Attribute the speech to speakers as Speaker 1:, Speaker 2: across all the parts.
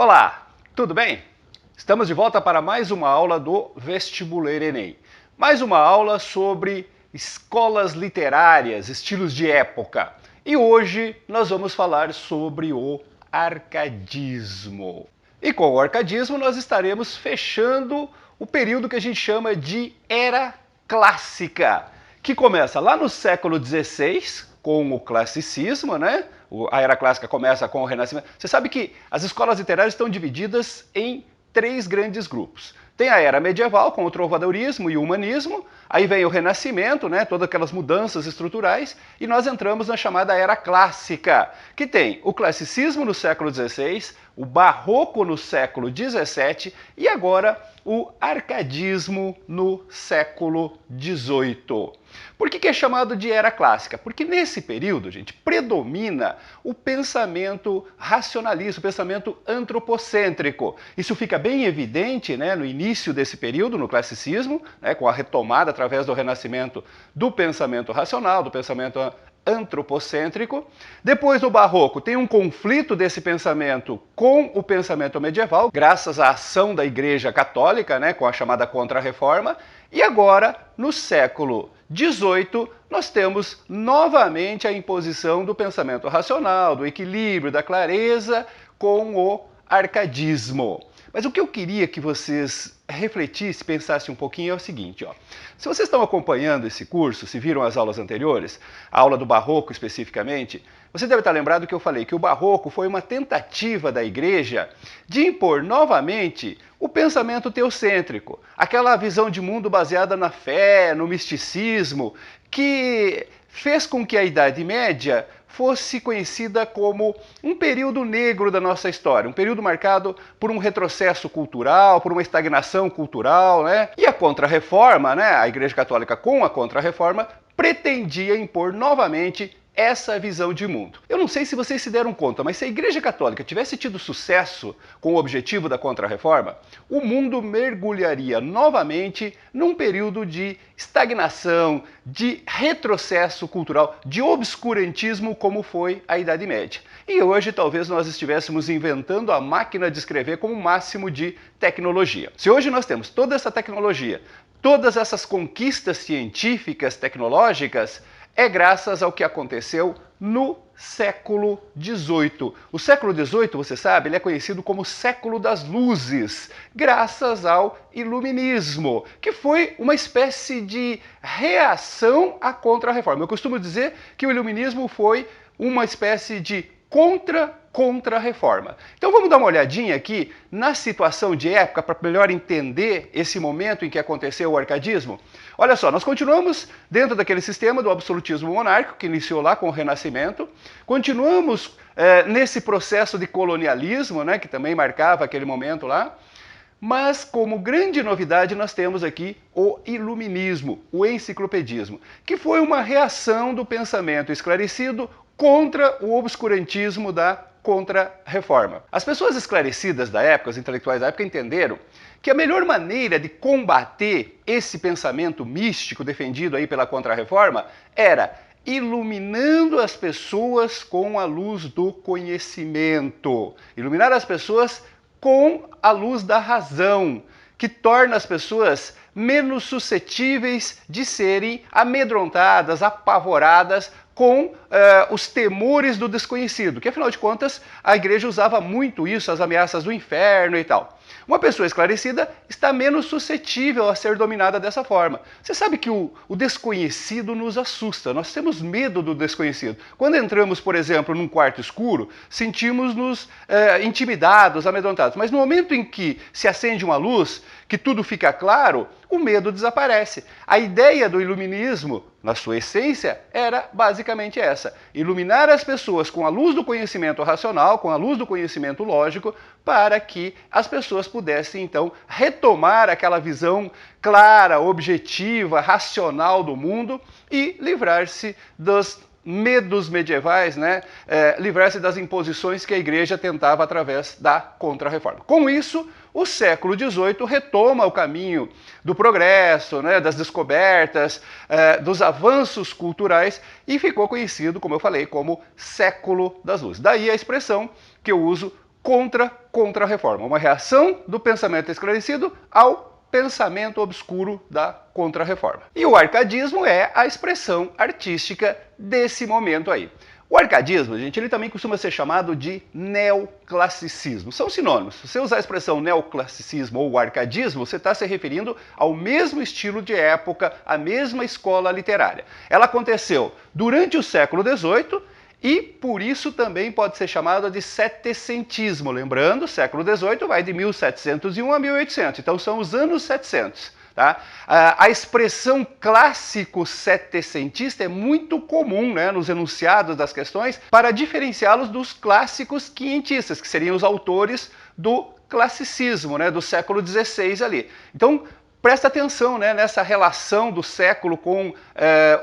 Speaker 1: Olá, tudo bem? Estamos de volta para mais uma aula do Vestibular Enem. Mais uma aula sobre escolas literárias, estilos de época. E hoje nós vamos falar sobre o arcadismo. E com o arcadismo nós estaremos fechando o período que a gente chama de Era Clássica, que começa lá no século XVI, com o classicismo, né? A Era Clássica começa com o Renascimento. Você sabe que as escolas literárias estão divididas em três grandes grupos. Tem a Era Medieval, com o trovadorismo e o humanismo, aí vem o Renascimento, né, todas aquelas mudanças estruturais, e nós entramos na chamada Era Clássica, que tem o classicismo no século XVI, o barroco no século XVII e agora o arcadismo no século XVIII. Por que é chamado de Era Clássica? Porque nesse período, gente, predomina o pensamento racionalista, o pensamento antropocêntrico. Isso fica bem evidente, né, no início desse período, no classicismo, né, com a retomada através do Renascimento do pensamento racional, do pensamento antropocêntrico. Depois, no Barroco, tem um conflito desse pensamento com o pensamento medieval, graças à ação da Igreja Católica, né, com a chamada Contra-Reforma. E agora, no século XVIII, nós temos novamente a imposição do pensamento racional, do equilíbrio, da clareza, com o arcadismo. Mas o que eu queria que vocês refletissem, pensassem um pouquinho é o seguinte, ó. Se vocês estão acompanhando esse curso, se viram as aulas anteriores, a aula do Barroco especificamente, você deve estar lembrado que eu falei que o Barroco foi uma tentativa da Igreja de impor novamente o pensamento teocêntrico, aquela visão de mundo baseada na fé, no misticismo, que fez com que a Idade Média fosse conhecida como um período negro da nossa história, um período marcado por um retrocesso cultural, por uma estagnação cultural, né? E a Contra-Reforma, né, a Igreja Católica com a Contra-Reforma, pretendia impor novamente essa visão de mundo. Eu não sei se vocês se deram conta, mas se a Igreja Católica tivesse tido sucesso com o objetivo da Contra-Reforma, o mundo mergulharia novamente num período de estagnação, de retrocesso cultural, de obscurantismo como foi a Idade Média. E hoje talvez nós estivéssemos inventando a máquina de escrever como máximo de tecnologia. Se hoje nós temos toda essa tecnologia, todas essas conquistas científicas, tecnológicas, é graças ao que aconteceu no século XVIII. O século XVIII, você sabe, ele é conhecido como século das luzes, graças ao iluminismo, que foi uma espécie de reação à Contra-Reforma. Eu costumo dizer que o iluminismo foi uma espécie de contra-reforma. Então vamos dar uma olhadinha aqui na situação de época para melhor entender esse momento em que aconteceu o arcadismo. Olha só, nós continuamos dentro daquele sistema do absolutismo monárquico que iniciou lá com o Renascimento, continuamos nesse processo de colonialismo, né, que também marcava aquele momento lá, mas como grande novidade nós temos aqui o iluminismo, o enciclopedismo, que foi uma reação do pensamento esclarecido contra o obscurantismo da Contra-Reforma. As pessoas esclarecidas da época, os intelectuais da época, entenderam que a melhor maneira de combater esse pensamento místico defendido aí pela Contra-Reforma era iluminando as pessoas com a luz do conhecimento. Iluminar as pessoas com a luz da razão, que torna as pessoas menos suscetíveis de serem amedrontadas, apavoradas com os temores do desconhecido, que afinal de contas a Igreja usava muito isso, as ameaças do inferno e tal. Uma pessoa esclarecida está menos suscetível a ser dominada dessa forma. Você sabe que o desconhecido nos assusta, nós temos medo do desconhecido. Quando entramos, por exemplo, num quarto escuro, sentimos-nos intimidados, amedrontados. Mas no momento em que se acende uma luz, que tudo fica claro, o medo desaparece. A ideia do iluminismo, na sua essência, era basicamente essa: iluminar as pessoas com a luz do conhecimento racional, com a luz do conhecimento lógico, para que as pessoas pudessem, então, retomar aquela visão clara, objetiva, racional do mundo e livrar-se dos medos medievais, né? Livrar-se das imposições que a Igreja tentava através da Contra-Reforma. Com isso, o século XVIII retoma o caminho do progresso, né, das descobertas, dos avanços culturais e ficou conhecido, como eu falei, como século das luzes. Daí a expressão que eu uso, contra-reforma, uma reação do pensamento esclarecido ao pensamento obscuro da contra-reforma. E o arcadismo é a expressão artística desse momento aí. O arcadismo, gente, ele também costuma ser chamado de neoclassicismo. São sinônimos. Se você usar a expressão neoclassicismo ou arcadismo, você está se referindo ao mesmo estilo de época, à mesma escola literária. Ela aconteceu durante o século XVIII e, por isso, também pode ser chamada de setecentismo. Lembrando, o século XVIII vai de 1701 a 1800, então são os anos 700. Tá? A expressão clássico setecentista é muito comum, né, nos enunciados das questões para diferenciá-los dos clássicos quinhentistas, que seriam os autores do classicismo, né, do século XVI ali. Então, presta atenção, né, nessa relação do século com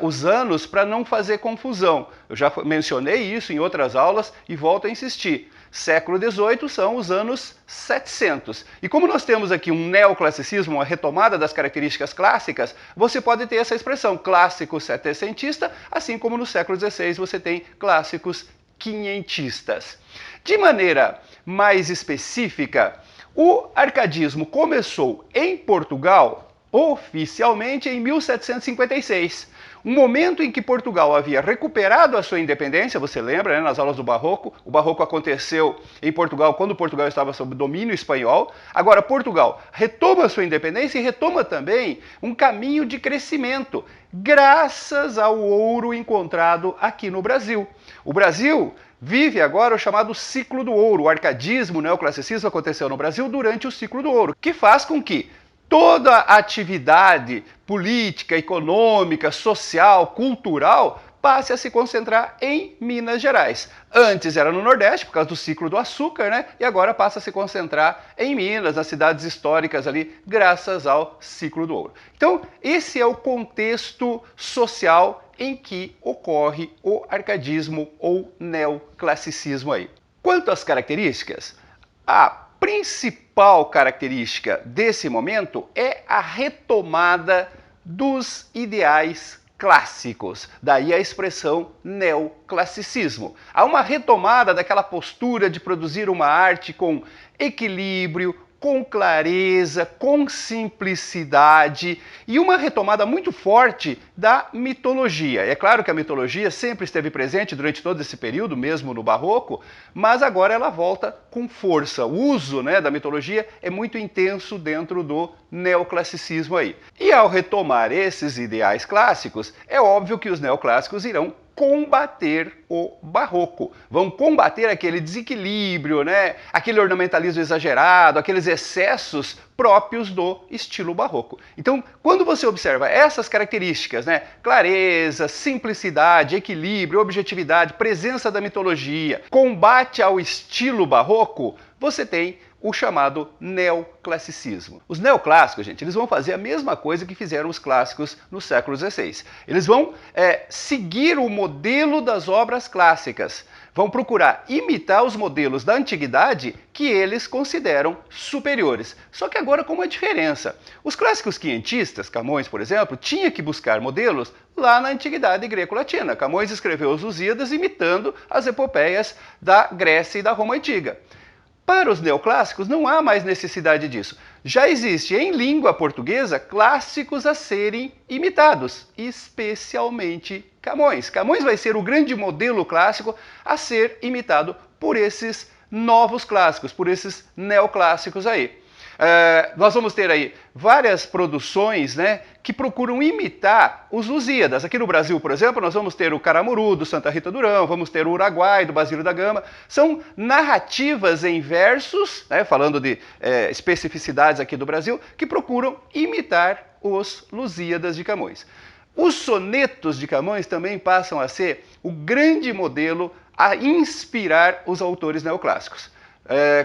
Speaker 1: os anos para não fazer confusão. Eu já mencionei isso em outras aulas e volto a insistir. Século XVIII são os anos 700. E como nós temos aqui um neoclassicismo, uma retomada das características clássicas, você pode ter essa expressão clássico setecentista, assim como no século XVI você tem clássicos quinhentistas. De maneira mais específica, o arcadismo começou em Portugal oficialmente em 1756. Um momento em que Portugal havia recuperado a sua independência, você lembra, né, nas aulas do Barroco? O Barroco aconteceu em Portugal quando Portugal estava sob domínio espanhol. Agora, Portugal retoma a sua independência e retoma também um caminho de crescimento, graças ao ouro encontrado aqui no Brasil. O Brasil vive agora o chamado ciclo do ouro. O arcadismo, o neoclassicismo aconteceu no Brasil durante o ciclo do ouro, que faz com que toda a atividade política, econômica, social, cultural passe a se concentrar em Minas Gerais. Antes era no Nordeste, por causa do ciclo do açúcar, né? E agora passa a se concentrar em Minas, nas cidades históricas ali, graças ao ciclo do ouro. Então, esse é o contexto social em que ocorre o arcadismo ou neoclassicismo aí. Quanto às características, a principal característica desse momento é a retomada dos ideais clássicos, daí a expressão neoclassicismo. Há uma retomada daquela postura de produzir uma arte com equilíbrio, com clareza, com simplicidade e uma retomada muito forte da mitologia. É claro que a mitologia sempre esteve presente durante todo esse período, mesmo no Barroco, mas agora ela volta com força. O uso, né, da mitologia é muito intenso dentro do neoclassicismo aí. E ao retomar esses ideais clássicos, é óbvio que os neoclássicos irão combater o barroco. Vão combater aquele desequilíbrio, né? Aquele ornamentalismo exagerado, aqueles excessos próprios do estilo barroco. Então, quando você observa essas características, né? Clareza, simplicidade, equilíbrio, objetividade, presença da mitologia, combate ao estilo barroco, você tem o chamado neoclassicismo. Os neoclássicos, gente, eles vão fazer a mesma coisa que fizeram os clássicos no século XVI. Eles vão seguir o modelo das obras clássicas, vão procurar imitar os modelos da antiguidade que eles consideram superiores. Só que agora com uma diferença. Os clássicos quinhentistas, Camões, por exemplo, tinha que buscar modelos lá na antiguidade greco-latina. Camões escreveu os Lusíadas imitando as epopeias da Grécia e da Roma antiga. Para os neoclássicos não há mais necessidade disso. Já existe em língua portuguesa clássicos a serem imitados, especialmente Camões. Camões vai ser o grande modelo clássico a ser imitado por esses novos clássicos, por esses neoclássicos aí. Nós vamos ter aí várias produções, né, que procuram imitar os Lusíadas. Aqui no Brasil, por exemplo, nós vamos ter o Caramuru, do Santa Rita Durão, vamos ter o Uruguai, do Basílio da Gama. São narrativas em versos, né, falando de especificidades aqui do Brasil, que procuram imitar os Lusíadas de Camões. Os sonetos de Camões também passam a ser o grande modelo a inspirar os autores neoclássicos.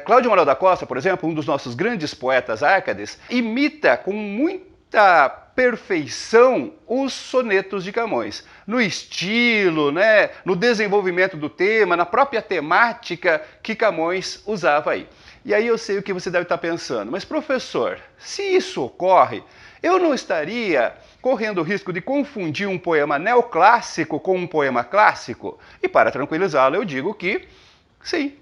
Speaker 1: Cláudio Manuel da Costa, por exemplo, um dos nossos grandes poetas árcades, imita com muita perfeição os sonetos de Camões. No estilo, né, no desenvolvimento do tema, na própria temática que Camões usava aí. E aí eu sei o que você deve estar pensando, mas professor, se isso ocorre, eu não estaria correndo o risco de confundir um poema neoclássico com um poema clássico? E para tranquilizá-lo, eu digo que sim.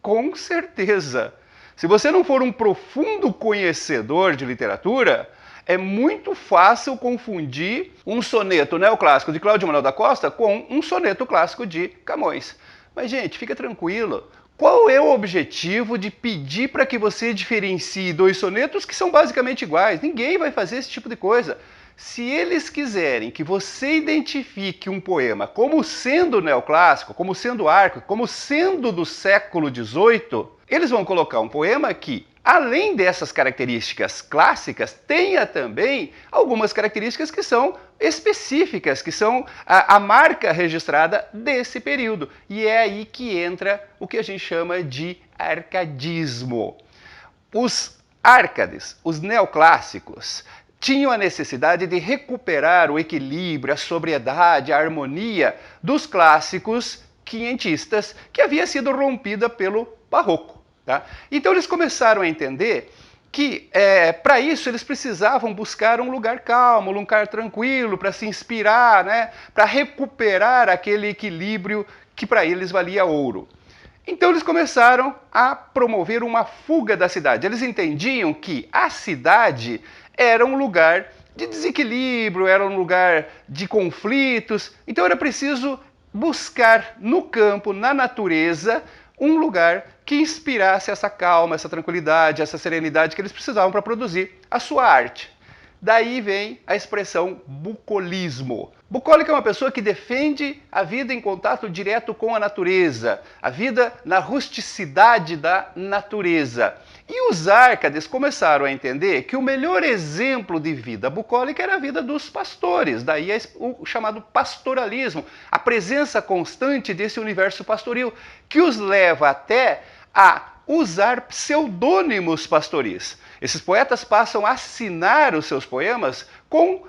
Speaker 1: Com certeza. Se você não for um profundo conhecedor de literatura, é muito fácil confundir um soneto neoclássico de Cláudio Manuel da Costa com um soneto clássico de Camões. Mas, gente, fica tranquilo. Qual é o objetivo de pedir para que você diferencie dois sonetos que são basicamente iguais? Ninguém vai fazer esse tipo de coisa. Se eles quiserem que você identifique um poema como sendo neoclássico, como sendo arco, como sendo do século XVIII, eles vão colocar um poema que, além dessas características clássicas, tenha também algumas características que são específicas, que são a marca registrada desse período. E é aí que entra o que a gente chama de arcadismo. Os árcades, os neoclássicos, tinham a necessidade de recuperar o equilíbrio, a sobriedade, a harmonia dos clássicos quinhentistas, que havia sido rompida pelo barroco. Tá? Então eles começaram a entender que, para isso, eles precisavam buscar um lugar calmo, um lugar tranquilo, para se inspirar, né? Para recuperar aquele equilíbrio que para eles valia ouro. Então eles começaram a promover uma fuga da cidade. Eles entendiam que a cidade era um lugar de desequilíbrio, era um lugar de conflitos. Então era preciso buscar no campo, na natureza, um lugar que inspirasse essa calma, essa tranquilidade, essa serenidade que eles precisavam para produzir a sua arte. Daí vem a expressão bucolismo. Bucólico é uma pessoa que defende a vida em contato direto com a natureza, a vida na rusticidade da natureza. E os árcades começaram a entender que o melhor exemplo de vida bucólica era a vida dos pastores, daí o chamado pastoralismo, a presença constante desse universo pastoril, que os leva até a usar pseudônimos pastoris. Esses poetas passam a assinar os seus poemas com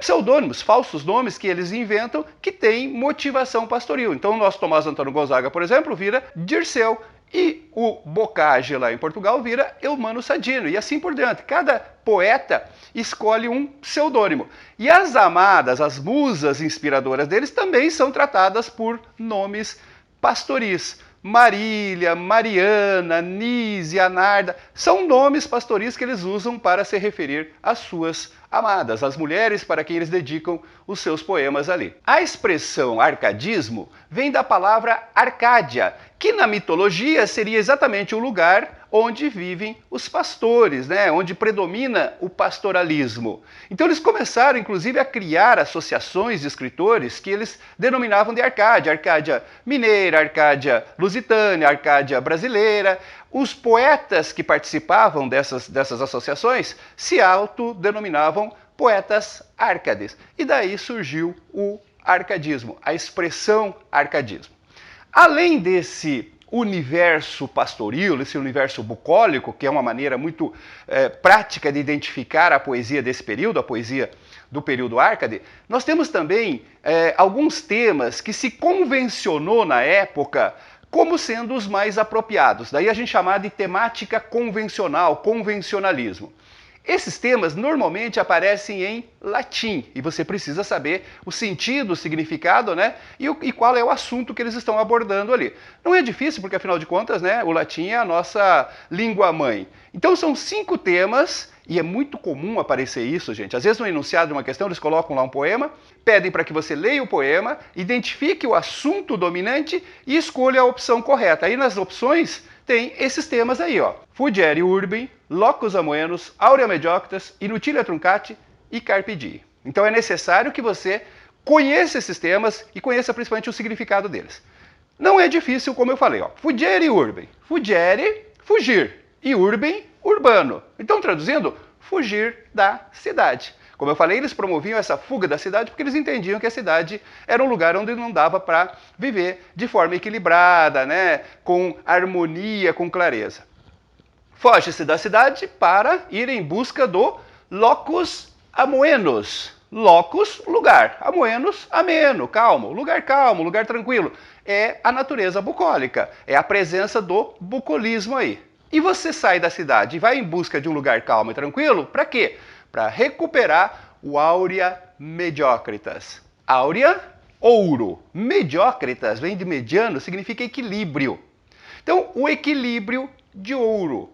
Speaker 1: pseudônimos, falsos nomes que eles inventam que têm motivação pastoril. Então o nosso Tomás Antônio Gonzaga, por exemplo, vira Dirceu, e o Bocage lá em Portugal vira Eumano Sadino, e assim por diante. Cada poeta escolhe um pseudônimo. E as amadas, as musas inspiradoras deles também são tratadas por nomes pastoris. Marília, Mariana, Nísia, Narda, são nomes pastoris que eles usam para se referir às suas amadas, às mulheres para quem eles dedicam os seus poemas ali. A expressão arcadismo vem da palavra Arcádia, que na mitologia seria exatamente o lugar onde vivem os pastores, né? Onde predomina o pastoralismo. Então eles começaram, inclusive, a criar associações de escritores que eles denominavam de Arcádia. Arcádia mineira, Arcádia lusitânia, Arcádia brasileira. Os poetas que participavam dessas associações se autodenominavam poetas árcades. E daí surgiu o arcadismo, a expressão arcadismo. Além desse universo pastoril, esse universo bucólico, que é uma maneira muito prática de identificar a poesia desse período, a poesia do período Árcade, nós temos também alguns temas que se convencionou na época como sendo os mais apropriados. Daí a gente chamava de temática convencional, convencionalismo. Esses temas normalmente aparecem em latim e você precisa saber o sentido, o significado, né? E qual é o assunto que eles estão abordando ali. Não é difícil porque, afinal de contas, né, o latim é a nossa língua-mãe. Então são 5 temas e é muito comum aparecer isso, gente. Às vezes no enunciado de uma questão eles colocam lá um poema, pedem para que você leia o poema, identifique o assunto dominante e escolha a opção correta. Aí nas opções tem esses temas aí, ó. Fugiere urbem, locus amoenos, aurea mediocritas, inutilia truncati e carpe diem. Então é necessário que você conheça esses temas e conheça principalmente o significado deles. Não é difícil, como eu falei, ó. Fugiere urbem. Fugiere, fugir. E urbem, urbano. Então, traduzindo, fugir da cidade. Como eu falei, eles promoviam essa fuga da cidade porque eles entendiam que a cidade era um lugar onde não dava para viver de forma equilibrada, né? Com harmonia, com clareza. Foge-se da cidade para ir em busca do locus amoenos. Locus, lugar. Amoenos, ameno, calmo. Lugar tranquilo. É a natureza bucólica. É a presença do bucolismo aí. E você sai da cidade e vai em busca de um lugar calmo e tranquilo, para quê? Para recuperar o aurea mediocritas. Aurea, ouro. Mediocritas, vem de mediano, significa equilíbrio. Então, o equilíbrio de ouro.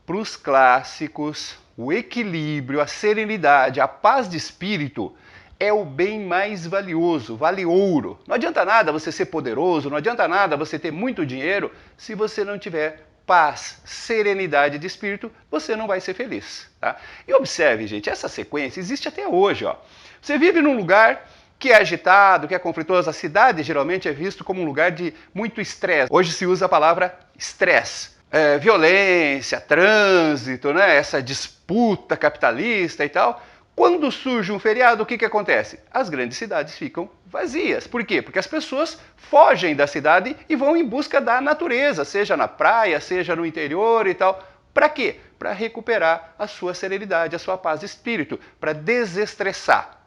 Speaker 1: Para os clássicos, o equilíbrio, a serenidade, a paz de espírito é o bem mais valioso, vale ouro. Não adianta nada você ser poderoso, não adianta nada você ter muito dinheiro, se você não tiver paz, serenidade de espírito, você não vai ser feliz. Tá? E observe, gente, essa sequência existe até hoje. Ó. Você vive num lugar que é agitado, que é conflituoso. A cidade geralmente é visto como um lugar de muito estresse. Hoje se usa a palavra estresse. Violência, trânsito, né? Essa disputa capitalista e tal. Quando surge um feriado, o que acontece? As grandes cidades ficam vazias. Por quê? Porque as pessoas fogem da cidade e vão em busca da natureza, seja na praia, seja no interior e tal. Para quê? Para recuperar a sua serenidade, a sua paz de espírito, para desestressar.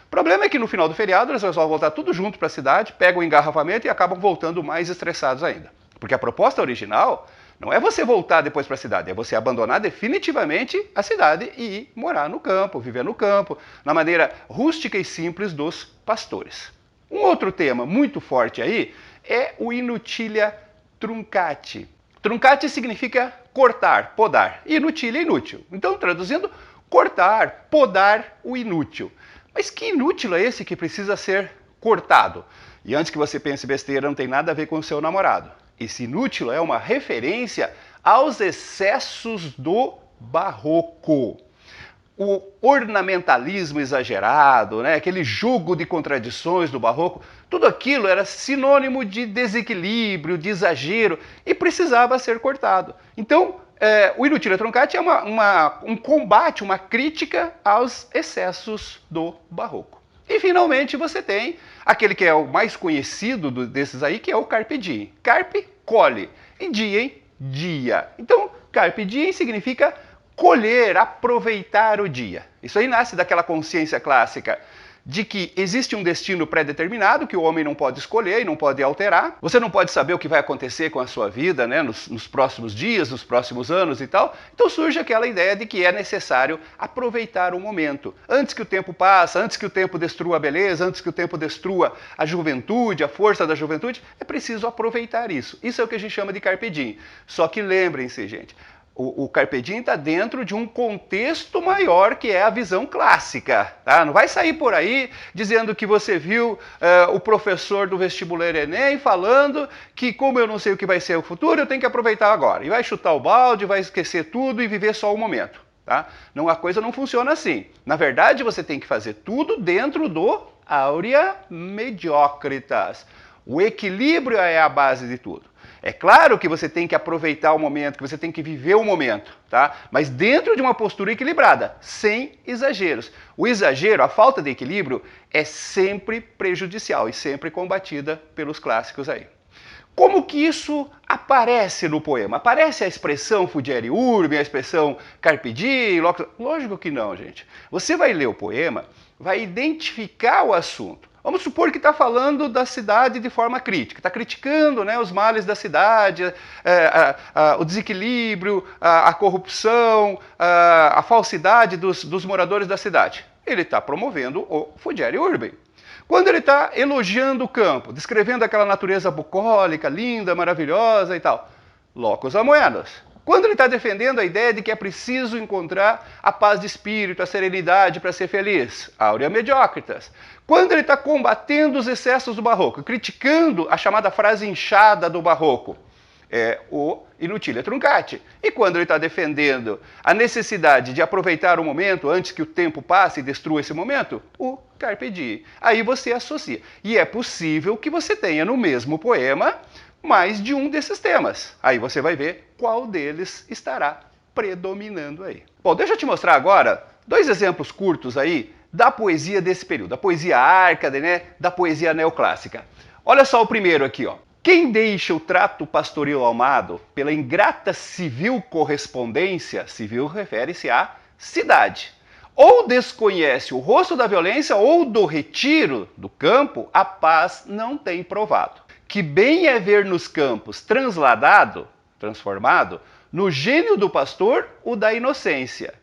Speaker 1: O problema é que no final do feriado eles resolvem voltar tudo junto para a cidade, pegam o engarrafamento e acabam voltando mais estressados ainda. Porque a proposta original não é você voltar depois para a cidade, é você abandonar definitivamente a cidade e ir morar no campo, viver no campo, na maneira rústica e simples dos pastores. Um outro tema muito forte aí é o inutilia truncati. Truncati significa cortar, podar. Inutilia, inútil. Então, traduzindo, cortar, podar o inútil. Mas que inútil é esse que precisa ser cortado? E antes que você pense besteira, não tem nada a ver com o seu namorado. Esse inútil é uma referência aos excessos do barroco. O ornamentalismo exagerado, né? Aquele jugo de contradições do barroco, tudo aquilo era sinônimo de desequilíbrio, de exagero e precisava ser cortado. Então, o Inutilia Truncati é um combate, uma crítica aos excessos do barroco. E finalmente você tem aquele que é o mais conhecido desses aí, que é o Carpe Diem. Carpe, colhe, e diem, dia. Então, Carpe Diem significa colher, aproveitar o dia. Isso aí nasce daquela consciência clássica de que existe um destino pré-determinado que o homem não pode escolher e não pode alterar. Você não pode saber o que vai acontecer com a sua vida, né, nos próximos dias, nos próximos anos e tal. Então surge aquela ideia de que é necessário aproveitar o momento. Antes que o tempo passe, antes que o tempo destrua a beleza, antes que o tempo destrua a juventude, a força da juventude, é preciso aproveitar isso. Isso é o que a gente chama de Carpe Diem. Só que lembrem-se, gente, o Carpe Diem está dentro de um contexto maior que é a visão clássica. Tá? Não vai sair por aí dizendo que você viu o professor do vestibular Enem falando que como eu não sei o que vai ser o futuro, eu tenho que aproveitar agora. E vai chutar o balde, vai esquecer tudo e viver só o momento. Tá? Não, a coisa não funciona assim. Na verdade, você tem que fazer tudo dentro do aurea mediocritas. O equilíbrio é a base de tudo. É claro que você tem que aproveitar o momento, que você tem que viver o momento, tá? Mas dentro de uma postura equilibrada, sem exageros. O exagero, a falta de equilíbrio, é sempre prejudicial e sempre combatida pelos clássicos aí. Como que isso aparece no poema? Aparece a expressão Fugiere Urbem, a expressão Carpe Diem? Lógico que não, gente. Você vai ler o poema, vai identificar o assunto. Vamos supor que está falando da cidade de forma crítica, está criticando, né, os males da cidade, o desequilíbrio, a corrupção, a falsidade dos moradores da cidade. Ele está promovendo o Fugiere Urbem. Quando ele está elogiando o campo, descrevendo aquela natureza bucólica, linda, maravilhosa e tal, locus amoenos. Quando ele está defendendo a ideia de que é preciso encontrar a paz de espírito, a serenidade para ser feliz, aurea mediocritas. Quando ele está combatendo os excessos do barroco, criticando a chamada frase inchada do barroco, é o Inutilia Truncati. E quando ele está defendendo a necessidade de aproveitar o momento antes que o tempo passe e destrua esse momento, o Carpe Diem. Aí você associa. E é possível que você tenha no mesmo poema mais de um desses temas. Aí você vai ver qual deles estará predominando aí. Bom, deixa eu te mostrar agora dois exemplos curtos aí da poesia desse período, da poesia árcade, né, da poesia neoclássica. Olha só o primeiro aqui, ó. Quem deixa o trato pastoril amado pela ingrata civil correspondência, civil refere-se à cidade, ou desconhece o rosto da violência ou do retiro do campo, a paz não tem provado. Que bem é ver nos campos transformado, no gênio do pastor o da inocência.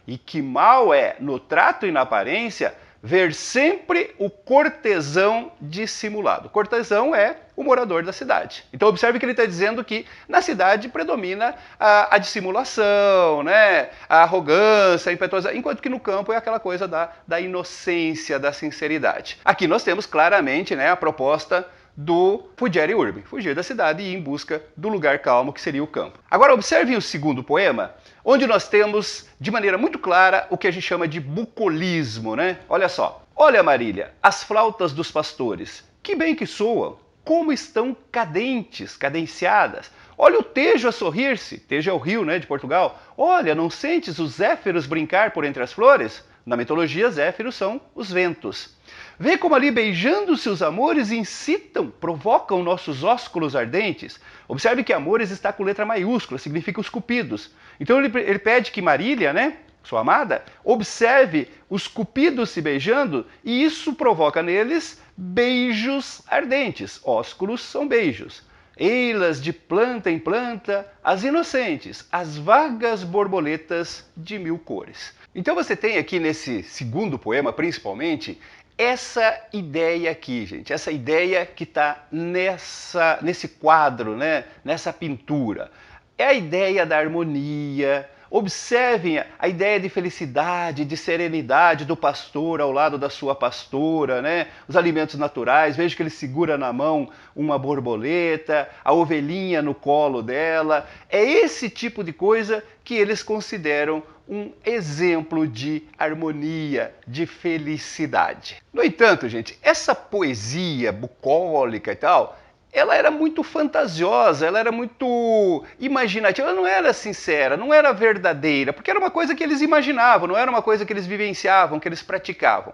Speaker 1: E que mal é, no trato e na aparência, ver sempre o cortesão dissimulado. Cortesão é o morador da cidade. Então observe que ele está dizendo que na cidade predomina a dissimulação, né? A arrogância, a impetuosidade, enquanto que no campo é aquela coisa da inocência, da sinceridade. Aqui nós temos claramente, né, a proposta do Fugere Urbe, fugir da cidade e ir em busca do lugar calmo que seria o campo. Agora observem o segundo poema, onde nós temos de maneira muito clara o que a gente chama de bucolismo, né? Olha só. Olha, Marília, as flautas dos pastores, que bem que soam, como estão cadentes, cadenciadas. Olha o Tejo a sorrir-se, Tejo é o rio, né, de Portugal. Olha, não sentes os zéfiros brincar por entre as flores? Na mitologia, zéfiros são os ventos. Vê como ali beijando-se os amores incitam, provocam nossos ósculos ardentes. Observe que amores está com letra maiúscula, significa os cupidos. Então ele pede que Marília, né, sua amada, observe os cupidos se beijando e isso provoca neles beijos ardentes. Ósculos são beijos. Ei-las de planta em planta, as inocentes, as vagas borboletas de mil cores. Então você tem aqui nesse segundo poema, principalmente, essa ideia aqui, gente, essa ideia que está nesse quadro, né, nessa pintura. É a ideia da harmonia. Observem a ideia de felicidade, de serenidade do pastor ao lado da sua pastora, né? Os alimentos naturais, veja que ele segura na mão uma borboleta, a ovelhinha no colo dela. É esse tipo de coisa que eles consideram um exemplo de harmonia, de felicidade. No entanto, gente, essa poesia bucólica e tal, ela era muito fantasiosa, ela era muito imaginativa, ela não era sincera, não era verdadeira, porque era uma coisa que eles imaginavam, não era uma coisa que eles vivenciavam, que eles praticavam.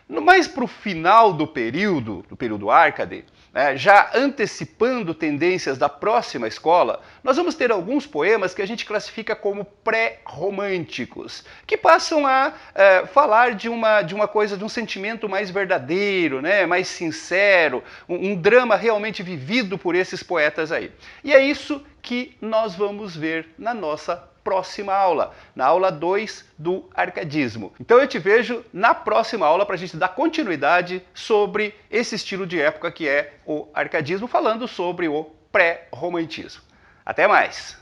Speaker 1: Mas para o final do período Árcade, né, já antecipando tendências da próxima escola, nós vamos ter alguns poemas que a gente classifica como pré-românticos, que passam a falar de uma coisa, de um sentimento mais verdadeiro, né, mais sincero, um drama realmente vivido por esses poetas aí. E é isso que nós vamos ver na nossa próxima aula, na aula 2 do arcadismo. Então eu te vejo na próxima aula para a gente dar continuidade sobre esse estilo de época que é o arcadismo, falando sobre o pré-romantismo. Até mais!